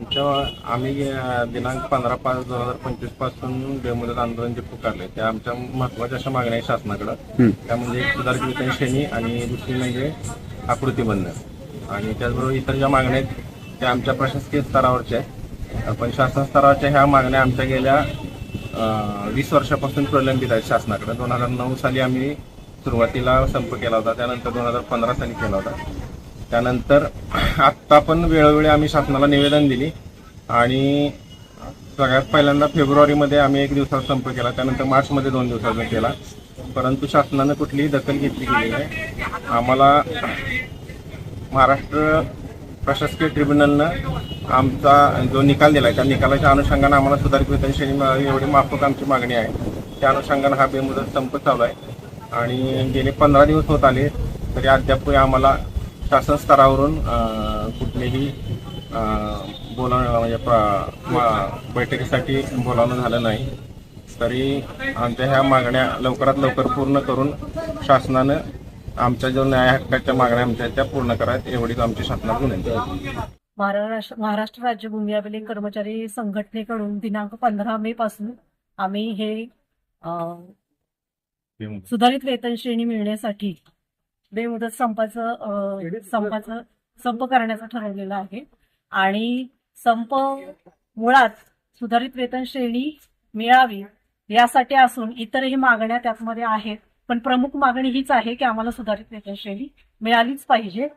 आम्ही दिनांक 15/5/2025 पासून बेमुदत आंदोलन जे पुकारले त्या आमच्या महत्वाच्या अशा मागण्या आहे शासनाकडे. त्या म्हणजे सुधारित वेतन श्रेणी आणि दुसरी म्हणजे आकृतीबंध आणि त्याचबरोबर इतर ज्या मागण्या आहेत त्या आमच्या प्रशासकीय स्तरावरच्या आहेत. पण शासन स्तरावरच्या ह्या मागण्या आमच्या गेल्या 20 वर्षापासून प्रलंबित आहेत शासनाकडे. 2009 साली आम्ही सुरुवातीला संप केला होता, त्यानंतर 2015 साली केला होता. त्यानंतर आत्ता पण वेळोवेळी आम्ही शासनाला निवेदन दिली आणि सगळ्यात पहिल्यांदा फेब्रुवारीमध्ये आम्ही 1 दिवसाचा संप केला, त्यानंतर मार्चमध्ये 2 दिवसाचा केला. परंतु शासनानं कुठलीही दखल घेतली गेली नाही. आम्हाला महाराष्ट्र प्रशासकीय ट्रिब्युनलनं आमचा जो निकाल दिला आहे त्या निकालाच्या अनुषंगानं आम्हाला सुधारित वेतन श्रेणी मिळावी एवढी माफक आमची मागणी आहे. त्या अनुषंगानं हा बेमुदत संप चालू आहे आणि गेले 15 दिवस होत आले तरी अद्याप आम्हाला शासन स्तरावरून कुठलेही म्हणजे बैठकीसाठी बोलावणं झालं नाही. तरी आमच्या ह्या मागण्या लवकरात लवकर पूर्ण करून शासनानं आमच्या जो न्याय हक्काच्या मागण्या आमच्या त्या पूर्ण करायत एवढीच आमची शासनाला विनंती आहे. महाराष्ट्र राज्य भूमी अभिलेख कर्मचारी संघटनेकडून दिनांक 15 मे पासून आम्ही हे सुधारित वेतन श्रेणी मिळण्यासाठी बेमुदत संप करण्याचं ठरवलेलं आहे. आणि संप मुळात सुधारित वेतन श्रेणी मिळावी यासाठी असून इतरही मागण्या त्यामध्ये आहेत, पण प्रमुख मागणी हीच आहे की आम्हाला सुधारित वेतन श्रेणी मिळालीच पाहिजे.